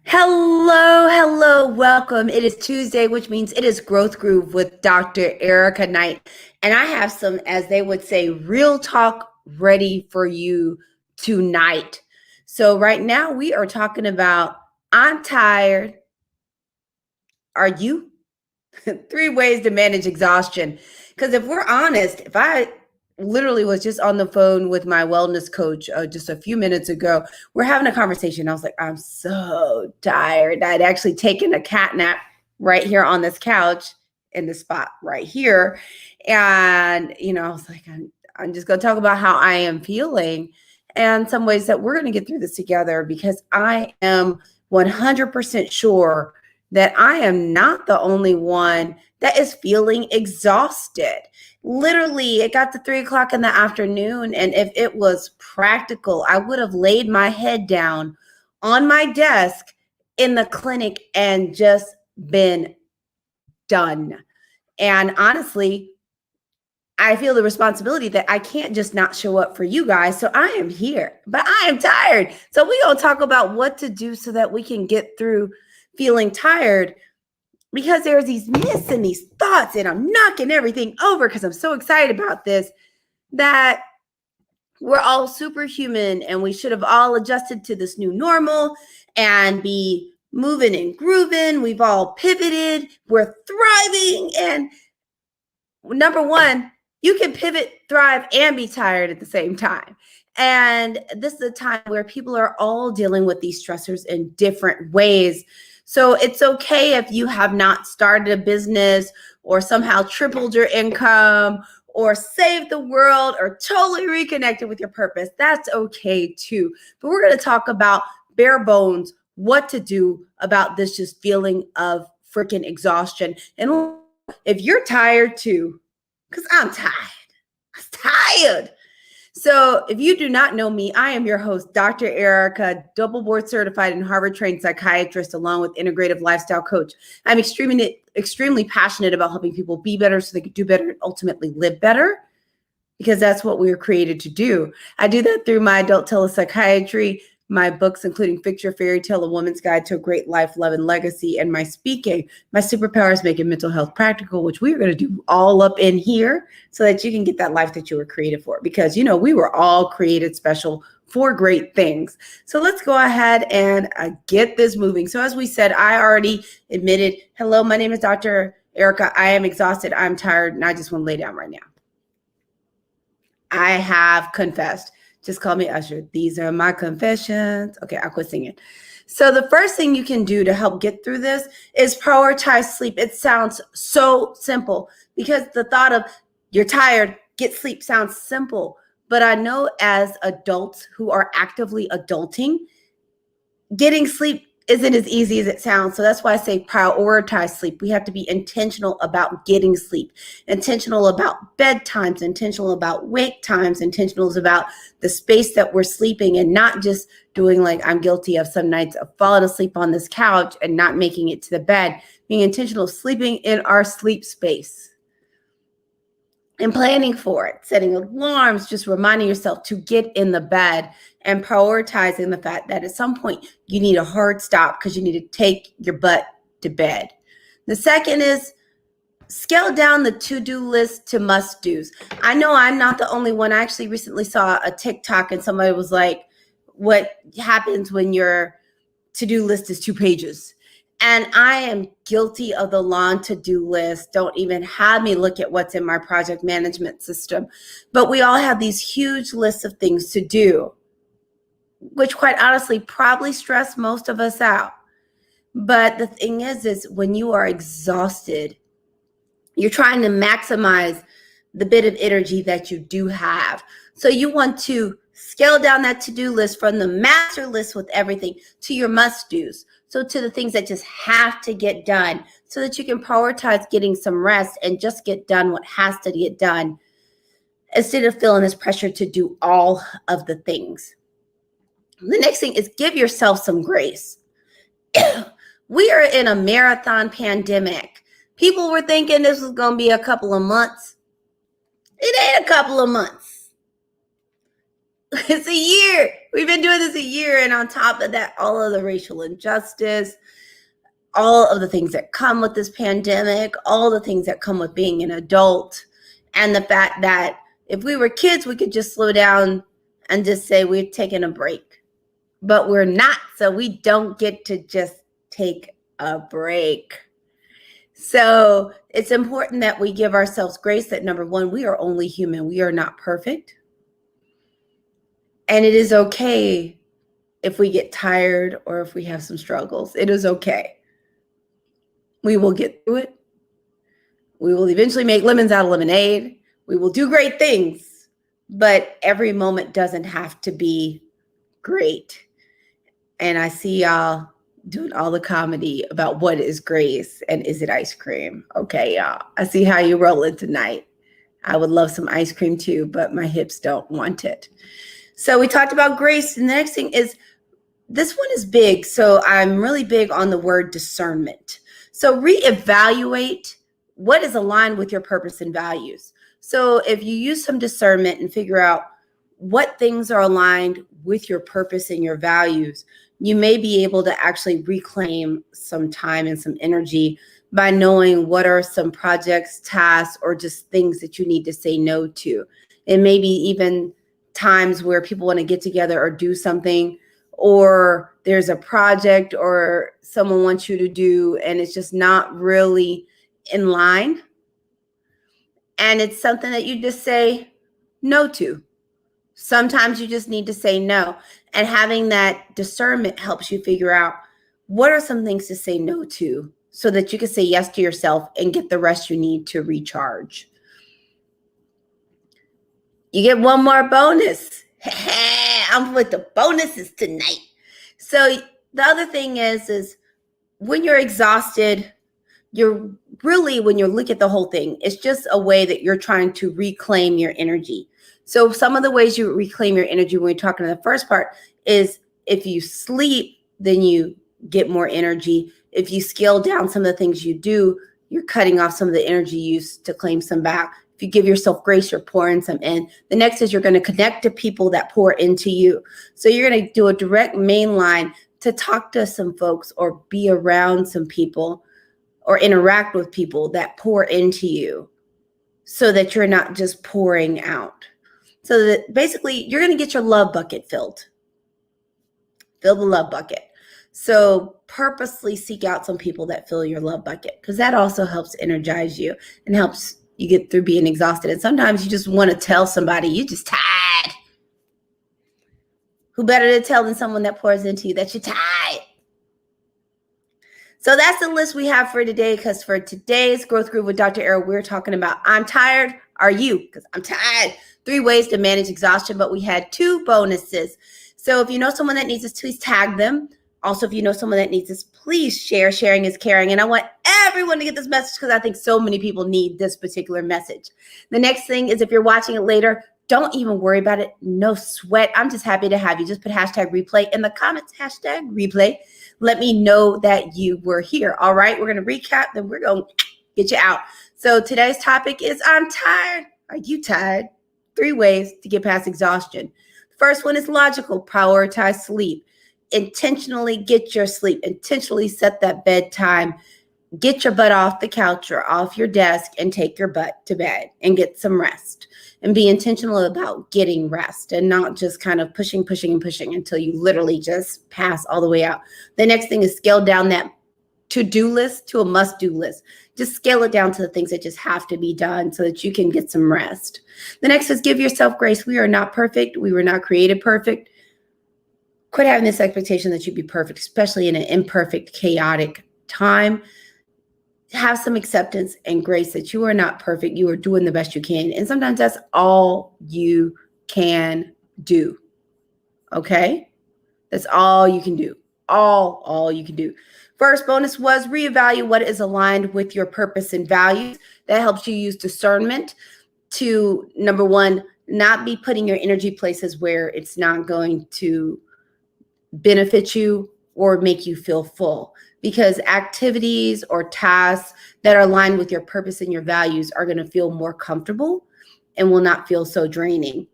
Hello, welcome. It is Tuesday, which means it is Growth Groove with Dr. Ericka Knight. And I have some, as they would say, real talk ready for you tonight. So, right now, we are talking about I'm tired. Are you? 3 ways to manage exhaustion. Because if we're honest, if I literally was just on the phone with my wellness coach just a few minutes ago, we're having a conversation. I was like, I'm so tired. I'd actually taken a cat nap right here on this couch in the spot right here. And, I was like, I'm just going to talk about how I am feeling and some ways that we're going to get through this together because I am 100% sure that I am not the only one that is feeling exhausted. Literally, it got to 3 o'clock in the afternoon, and if it was practical, I would have laid my head down on my desk in the clinic and just been done. And honestly, I feel the responsibility that I can't just not show up for you guys. So I am here, but I am tired. So we're going to talk about what to do so that we can get through feeling tired, because there's these myths and these thoughts, and I'm knocking everything over because I'm so excited about this, that we're all superhuman and we should have all adjusted to this new normal and be moving and grooving. We've all pivoted. We're thriving. And number one, you can pivot, thrive, and be tired at the same time. And this is a time where people are all dealing with these stressors in different ways. So it's okay if you have not started a business or somehow tripled your income or saved the world or totally reconnected with your purpose. That's okay too. But we're going to talk about bare bones, what to do about this just feeling of freaking exhaustion. And if you're tired too, because I'm tired. So if you do not know me, I am your host, Dr. Ericka, double board certified and Harvard trained psychiatrist, along with integrative lifestyle coach. I'm extremely passionate about helping people be better so they can do better and ultimately live better, because that's what we were created to do. I do that through my adult telepsychiatry, my books, including Fix Your Fairy Tale, A Woman's Guide to a Great Life, Love, and Legacy, and my speaking. My superpower is making mental health practical, which we're going to do all up in here so that you can get that life that you were created for. Because, we were all created special for great things. So let's go ahead and get this moving. So as we said, I already admitted, hello, my name is Dr. Ericka. I am exhausted. I'm tired, and I just want to lay down right now. I have confessed. Just call me Usher. These are my confessions. Okay, I'll quit singing. So the first thing you can do to help get through this is prioritize sleep. It sounds so simple because the thought of you're tired, get sleep sounds simple. But I know as adults who are actively adulting, getting sleep isn't as easy as it sounds. So that's why I say prioritize sleep. We have to be intentional about getting sleep, intentional about bedtimes, intentional about wake times, intentional about the space that we're sleeping, and not just doing like I'm guilty of some nights of falling asleep on this couch and not making it to the bed. Being intentional, sleeping in our sleep space and planning for it, setting alarms, just reminding yourself to get in the bed, and prioritizing the fact that at some point you need a hard stop because you need to take your butt to bed. The second is scale down the to-do list to must-dos. I know I'm not the only one. I actually recently saw a TikTok and somebody was like, what happens when your to-do list is 2 pages? And I am guilty of the long to-do list. Don't even have me look at what's in my project management system. But we all have these huge lists of things to do, which quite honestly probably stress most of us out. But the thing is when you are exhausted, you're trying to maximize the bit of energy that you do have. So you want to scale down that to-do list from the master list with everything to your must-dos. So to the things that just have to get done so that you can prioritize getting some rest and just get done what has to get done instead of feeling this pressure to do all of the things. The next thing is give yourself some grace. We are in a marathon pandemic. People were thinking this was going to be a couple of months. It ain't a couple of months. It's a year. We've been doing this a year, and on top of that, all of the racial injustice, all of the things that come with this pandemic, all the things that come with being an adult, and the fact that if we were kids, we could just slow down and just say we've taken a break. But we're not, so we don't get to just take a break. So it's important that we give ourselves grace that, number one, we are only human. We are not perfect. And it is okay if we get tired or if we have some struggles. It is okay. We will get through it. We will eventually make lemons out of lemonade. We will do great things, but every moment doesn't have to be great. And I see y'all doing all the comedy about what is grace and is it ice cream. Okay, y'all. I see how you're rolling tonight. I would love some ice cream too, but my hips don't want it. So we talked about grace. And the next thing is, this one is big. So I'm really big on the word discernment. So reevaluate what is aligned with your purpose and values. So if you use some discernment and figure out what things are aligned with your purpose and your values, you may be able to actually reclaim some time and some energy by knowing what are some projects, tasks, or just things that you need to say no to. And maybe even times where people want to get together or do something, or there's a project or someone wants you to do, and it's just not really in line. And it's something that you just say no to. Sometimes you just need to say no. And having that discernment helps you figure out what are some things to say no to so that you can say yes to yourself and get the rest you need to recharge. You get one more bonus. I'm with the bonuses tonight. So the other thing is when you're exhausted, you're really, when you look at the whole thing, it's just a way that you're trying to reclaim your energy. So some of the ways you reclaim your energy when we're talking in the first part is if you sleep, then you get more energy. If you scale down some of the things you do, you're cutting off some of the energy used to claim some back. If you give yourself grace, you're pouring some in. The next is you're going to connect to people that pour into you. So you're going to do a direct main line to talk to some folks or be around some people or interact with people that pour into you so that you're not just pouring out. So that basically you're going to get your love bucket filled. Fill the love bucket. So purposely seek out some people that fill your love bucket, because that also helps energize you and helps you get through being exhausted. And sometimes you just want to tell somebody you're just tired. Who better to tell than someone that pours into you that you're tired? So that's the list we have for today, because for today's Growth Groove with Dr. Ericka, we're talking about I'm tired. Are you? Because I'm tired. 3 ways to manage exhaustion, but we had 2 bonuses. So if you know someone that needs this, please tag them. Also, if you know someone that needs this, please share. Sharing is caring. And I want everyone to get this message because I think so many people need this particular message. The next thing is if you're watching it later, don't even worry about it. No sweat. I'm just happy to have you. Just put hashtag replay in the comments, hashtag replay. Let me know that you were here. All right, we're going to recap, then we're going to get you out. So today's topic is I'm tired. Are you tired? 3 ways to get past exhaustion. First one is logical. Prioritize sleep. Intentionally get your sleep. Intentionally set that bedtime. Get your butt off the couch or off your desk and take your butt to bed and get some rest. And be intentional about getting rest and not just kind of pushing until you literally just pass all the way out. The next thing is scale down that to-do list to a must-do list. Just scale it down to the things that just have to be done so that you can get some rest. The next is give yourself grace. We are not perfect. We were not created perfect. Quit having this expectation that you'd be perfect, especially in an imperfect, chaotic time. Have some acceptance and grace that you are not perfect. You are doing the best you can. And sometimes that's all you can do. Okay? That's all you can do. All you can do. First bonus was reevaluate what is aligned with your purpose and values. That helps you use discernment to, number one, not be putting your energy places where it's not going to benefit you or make you feel full. Because activities or tasks that are aligned with your purpose and your values are going to feel more comfortable and will not feel so draining.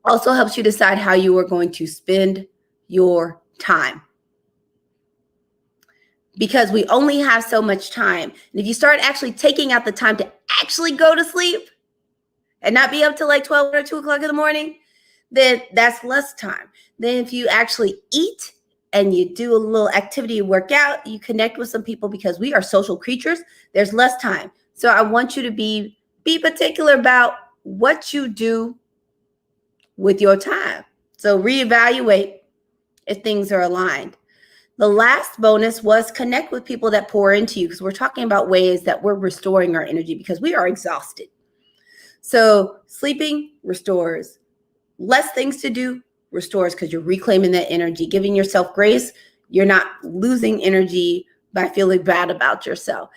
Also helps you decide how you are going to spend your time. Because we only have so much time. And if you start actually taking out the time to actually go to sleep and not be up till like 12 or 2 o'clock in the morning, then that's less time. Then if you actually eat and you do a little activity, you work out, you connect with some people, because we are social creatures, there's less time. So I want you to be particular about what you do with your time. So reevaluate if things are aligned. The last bonus was connect with people that pour into you, because we're talking about ways that we're restoring our energy because we are exhausted. So sleeping restores. Less things to do restores, because you're reclaiming that energy, giving yourself grace. You're not losing energy by feeling bad about yourself.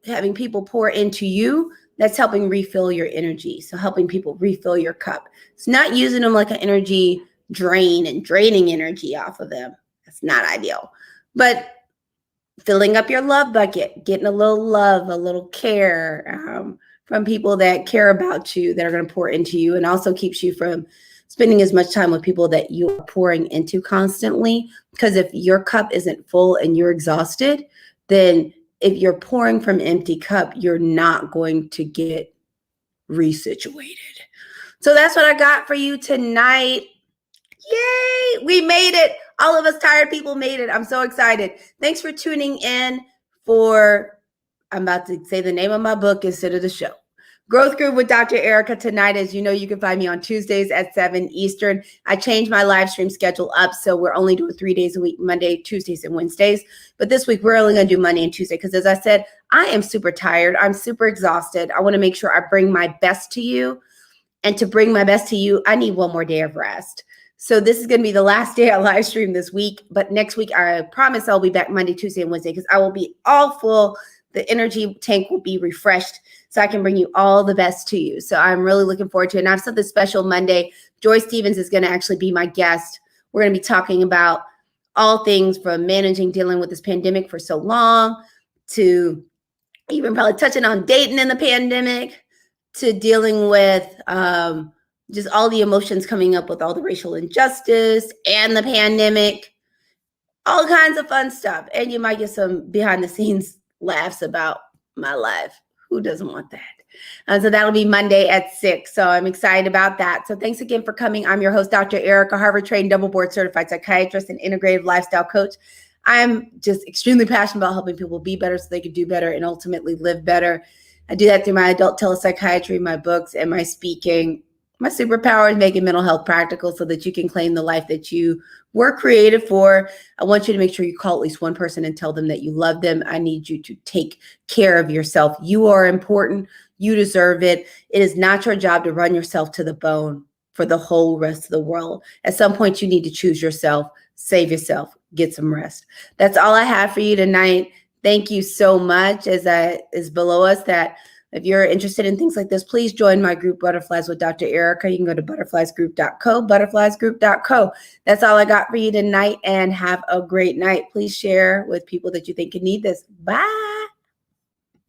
Having people pour into you, that's helping refill your energy. So helping people refill your cup. It's not using them like an energy drain and draining energy off of them. That's not ideal. But filling up your love bucket, getting a little love, a little care from people that care about you, that are going to pour into you, and also keeps you from spending as much time with people that you are pouring into constantly. Because if your cup isn't full and you're exhausted, then if you're pouring from an empty cup, you're not going to get resituated. So that's what I got for you tonight. Yay! We made it. All of us tired people made it. I'm so excited. Thanks for tuning in I'm about to say the name of my book instead of the show. Growth Groove with Dr. Ericka tonight. As you know, you can find me on Tuesdays at 7 Eastern. I changed my live stream schedule up, so we're only doing 3 days a week, Monday, Tuesdays, and Wednesdays. But this week, we're only going to do Monday and Tuesday, because as I said, I am super tired. I'm super exhausted. I want to make sure I bring my best to you. And to bring my best to you, I need one more day of rest. So this is going to be the last day I live stream this week. But next week, I promise I'll be back Monday, Tuesday, and Wednesday, because I will be all full. The energy tank will be refreshed, so I can bring you all the best to you. So I'm really looking forward to it. And I have something special Monday. Joy Stevens is going to actually be my guest. We're going to be talking about all things from dealing with this pandemic for so long, to even probably touching on dating in the pandemic, to dealing with just all the emotions coming up with all the racial injustice and the pandemic, all kinds of fun stuff. And you might get some behind the scenes laughs about my life. Who doesn't want that? So that'll be Monday at 6. So I'm excited about that. So thanks again for coming. I'm your host, Dr. Ericka, Harvard-trained, double board certified psychiatrist and integrative lifestyle coach. I'm just extremely passionate about helping people be better so they can do better and ultimately live better. I do that through my adult telepsychiatry, my books, and my speaking. My superpower is making mental health practical so that you can claim the life that you were created for. I want you to make sure you call at least one person and tell them that you love them. I need you to take care of yourself. You are important. You deserve it. It is not your job to run yourself to the bone for the whole rest of the world. At some point, you need to choose yourself, save yourself, get some rest. That's all I have for you tonight. Thank you so much. As is below us, that if you're interested in things like this, please join my group, Butterflies with Dr. Ericka. You can go to butterfliesgroup.co, butterfliesgroup.co. That's all I got for you tonight, and have a great night. Please share with people that you think can need this. Bye.